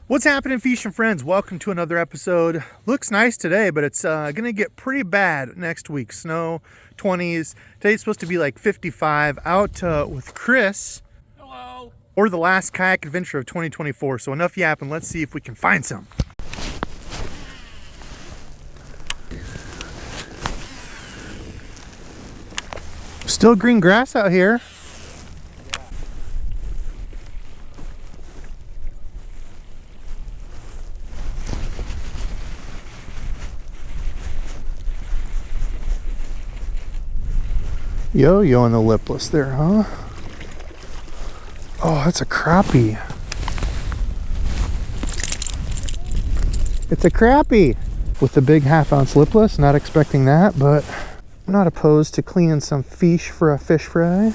What's happening, fishing friends? Welcome to another episode. Looks nice today, but it's gonna get pretty bad next week. Snow, 20s. Today's supposed to be like 55. Out with Chris. Hello. Or the last kayak adventure of 2024. So enough yapping. Let's see if we can find some. Still green grass out here. Yo-yo on the lipless there, huh? Oh, that's a crappie. It's a crappie with the big half-ounce lipless. Not expecting that, but I'm not opposed to cleaning some fish for a fish fry.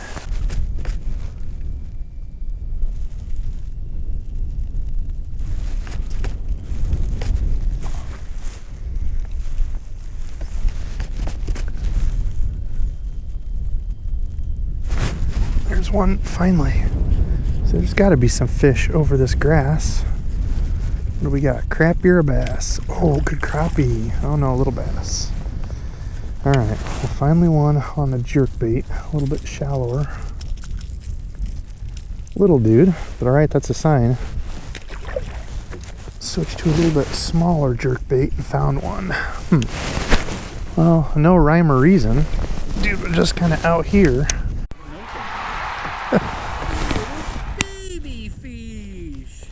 There's one finally. So there's got to be some fish over this grass. What do we got? Crappie or a bass? Oh, good crappie. Oh no, a little bass. All right, well, finally one on the jerk bait, a little bit shallower. Little dude, but all right, that's a sign. Switched to a little bit smaller jerk bait and found one. Well, no rhyme or reason. Dude was just kind of out here. Baby fish.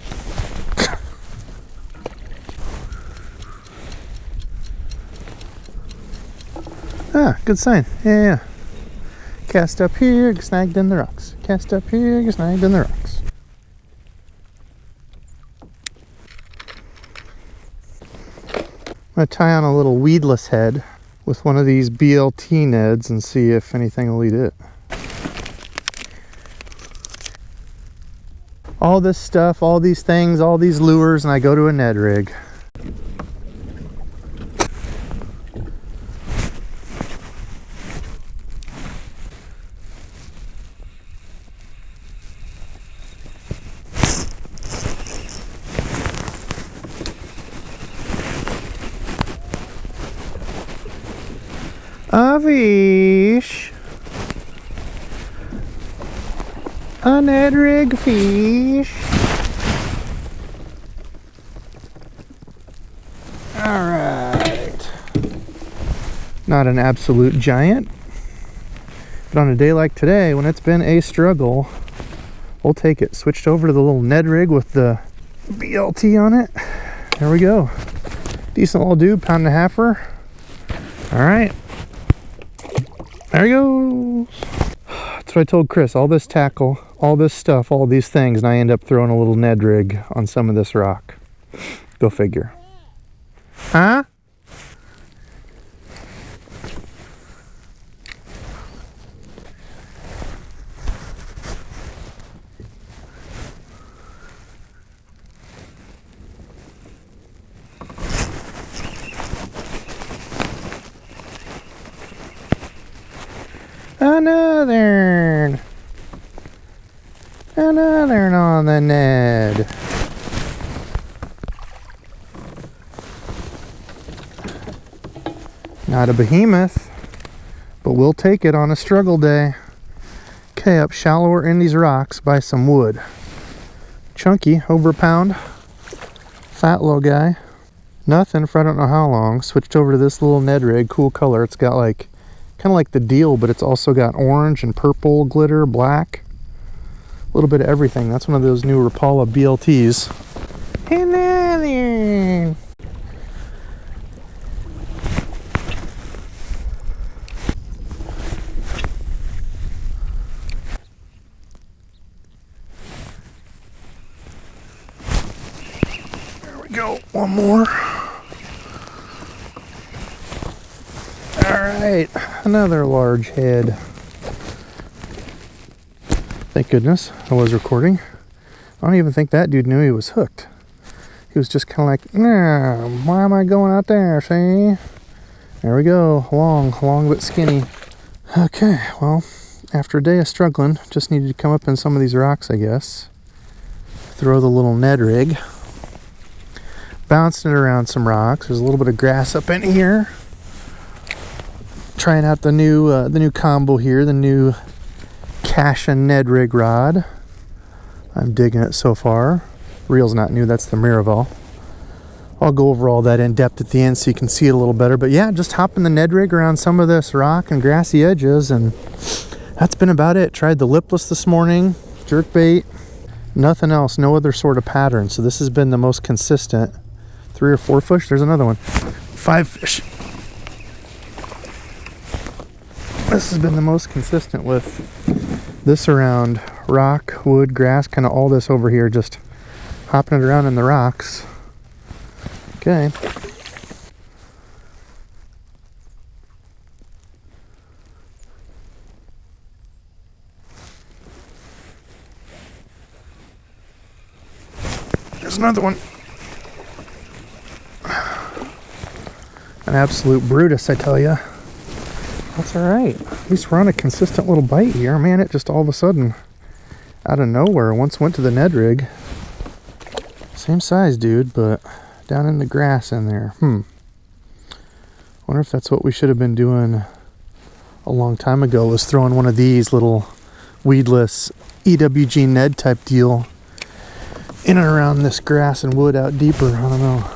Ah, good sign. Yeah. Cast up here, get snagged in the rocks. Cast up here, get snagged in the rocks. I'm going to tie on a little weedless head with one of these BLT Neds and see if anything will eat it. All this stuff, all these things, all these lures, and I go to a Ned rig. A fish. A Ned rig fish. All right. Not an absolute giant, but on a day like today, when it's been a struggle, we'll take it. Switched over to the little Ned rig with the BLT on it. There we go. Decent little dude, pound and a halfer. All right. There he goes. That's what I told Chris. All this tackle, all this stuff, all these things, and I end up throwing a little Ned rig on some of this rock. Go figure. Huh? Another on the Ned. Not a behemoth, but we'll take it on a struggle day. Okay, up shallower in these rocks by some wood. Chunky, over a pound. Fat little guy. Nothing for I don't know how long. Switched over to this little Ned rig, cool color. It's got like kind of like the deal, but it's also got orange and purple glitter, black, a little bit of everything. That's one of those new Rapala BLTs. Hello there. There we go. One more. Alright, another large head. Thank goodness I was recording. I don't even think that dude knew he was hooked. He was just kind of like, nah, why am I going out there, see? There we go, long but skinny. Okay, well, after a day of struggling, just needed to come up in some of these rocks, I guess. Throw the little Ned rig. bouncing it around some rocks. There's a little bit of grass up in here. Trying out the new combo here, the new Cash and Ned rig rod. I'm digging it so far. Reel's not new, that's the Miraval. I'll go over all that in depth at the end so you can see it a little better. But yeah, just hopping the Ned rig around some of this rock and grassy edges, and that's been about it. Tried the lipless this morning, jerkbait, nothing else, no other sort of pattern. So this has been the most consistent. 3 or 4 fish, there's another one. 5 fish. This has been the most consistent with this around rock, wood, grass, kind of all this over here, just hopping it around in the rocks. Okay. There's another one. An absolute Brutus, I tell you. That's all right. At least we're on a consistent little bite here. Man, it just all of a sudden, out of nowhere, once went to the Ned rig. Same size, dude, but down in the grass in there. Wonder if that's what we should have been doing a long time ago, was throwing one of these little weedless EWG Ned type deal in and around this grass and wood out deeper. I don't know.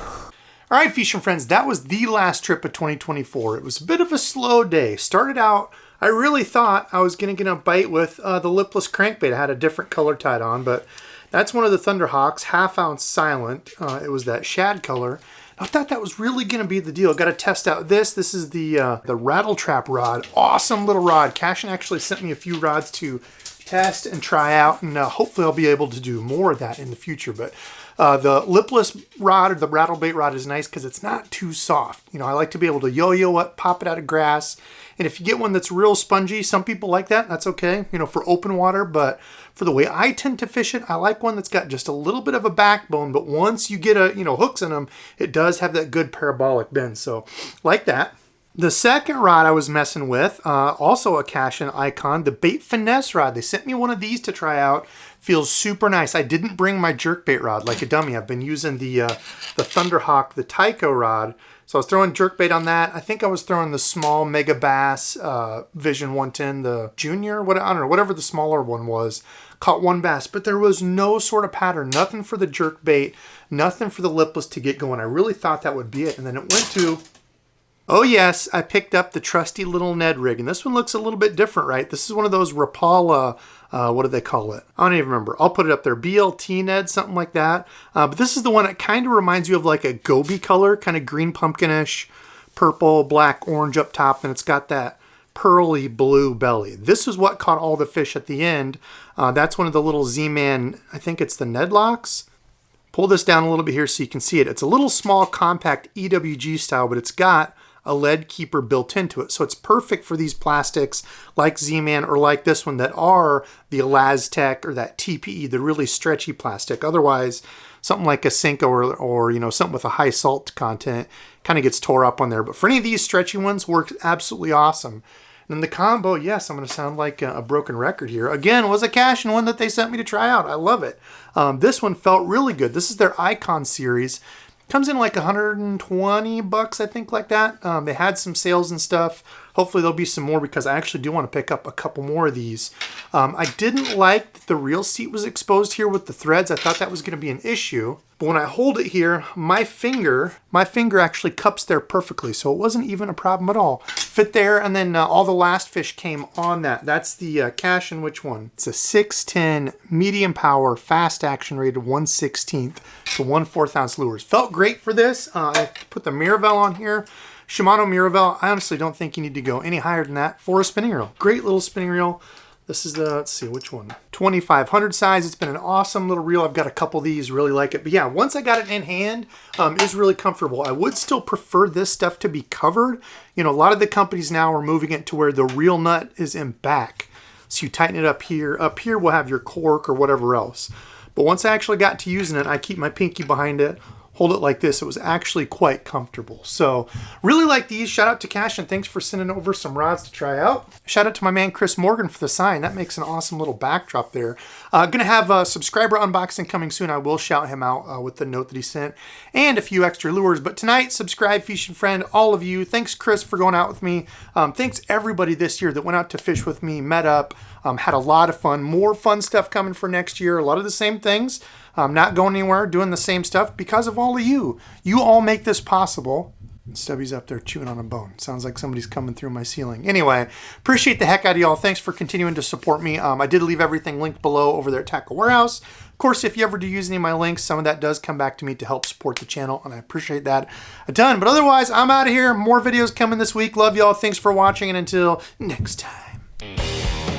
All right, fishing friends, that was the last trip of 2024. It was a bit of a slow day. Started out, I really thought I was going to get a bite with the lipless crankbait. I had a different color tied on, but that's one of the Thunderhawks, 1/2 ounce silent. It was that shad color. I thought that was really going to be the deal. Got to test out this. This is the Rattle Trap rod. Awesome little rod. Cashin actually sent me a few rods to test and try out, and hopefully I'll be able to do more of that in the future. But the lipless rod, or the rattle bait rod, is nice because it's not too soft. You know, I like to be able to yo-yo it, pop it out of grass. And if you get one that's real spongy, some people like that. That's okay, you know, for open water. But for the way I tend to fish it, I like one that's got just a little bit of a backbone. But once you get hooks in them, it does have that good parabolic bend. So like that. The second rod I was messing with, also a Cashin icon, the Bait Finesse rod. They sent me one of these to try out. Feels super nice. I didn't bring my jerkbait rod like a dummy. I've been using the Thunderhawk, the Tyco rod. So I was throwing jerkbait on that. I think I was throwing the small Mega Bass Vision 110, the Junior, I don't know, whatever the smaller one was. Caught one bass, but there was no sort of pattern, nothing for the jerkbait, nothing for the lipless to get going. I really thought that would be it. And then it went to, oh yes, I picked up the trusty little Ned rig. And this one looks a little bit different, right? This is one of those Rapala, what do they call it? I don't even remember. I'll put it up there. BLT Ned, something like that. But this is the one that kind of reminds you of like a goby color, kind of green pumpkinish, purple, black, orange up top. And it's got that pearly blue belly. This is what caught all the fish at the end. That's one of the little Z-Man, I think it's the Ned locks. Pull this down a little bit here so you can see it. It's a little small, compact EWG style, but it's got a lead keeper built into it. So it's perfect for these plastics like Z-Man or like this one that are the Elastec or that TPE, the really stretchy plastic. Otherwise, something like a Senko or you know, something with a high salt content kind of gets tore up on there. But for any of these stretchy ones, works absolutely awesome. And then the combo, yes, I'm going to sound like a broken record here. Again, was a Cashin one that they sent me to try out. I love it. This one felt really good. This is their Icon series. Comes in like $120, I think, like that. They had some sales and stuff. Hopefully there'll be some more because I actually do want to pick up a couple more of these. I didn't like that the reel seat was exposed here with the threads. I thought that was going to be an issue. But when I hold it here, my finger actually cups there perfectly. So it wasn't even a problem at all. Fit there, and then all the last fish came on that. That's the Cashin, which one? It's a 610 medium power, fast action rated 1/16 to 1/4 ounce lures. Felt great for this. I put the Miraval on here. Shimano Miraval. I honestly don't think you need to go any higher than that for a spinning reel. Great little spinning reel. This is the, let's see, which one? 2500 size. It's been an awesome little reel. I've got a couple of these, really like it. But yeah, once I got it in hand, it was really comfortable. I would still prefer this stuff to be covered. You know, a lot of the companies now are moving it to where the reel nut is in back. So you tighten it up here. Up here we'll have your cork or whatever else. But once I actually got to using it, I keep my pinky behind it, hold it like this, it was actually quite comfortable. So really like these. Shout out to Cash and thanks for sending over some rods to try out. Shout out to my man Chris Morgan for the sign. That makes an awesome little backdrop there. Gonna have a subscriber unboxing coming soon. I will shout him out with the note that he sent and a few extra lures. But tonight, subscribe, fishing friend, all of you. Thanks Chris for going out with me. Thanks everybody this year that went out to fish with me, met up, had a lot of fun. More fun stuff coming for next year. A lot of the same things. Not going anywhere, doing the same stuff because of all of you. You all make this possible. Stubby's up there chewing on a bone. Sounds like somebody's coming through my ceiling. Anyway, appreciate the heck out of y'all. Thanks for continuing to support me. I did leave everything linked below over there at Tackle Warehouse. Of course, if you ever do use any of my links, some of that does come back to me to help support the channel, and I appreciate that a ton. But otherwise, I'm out of here. More videos coming this week. Love y'all. Thanks for watching, and until next time.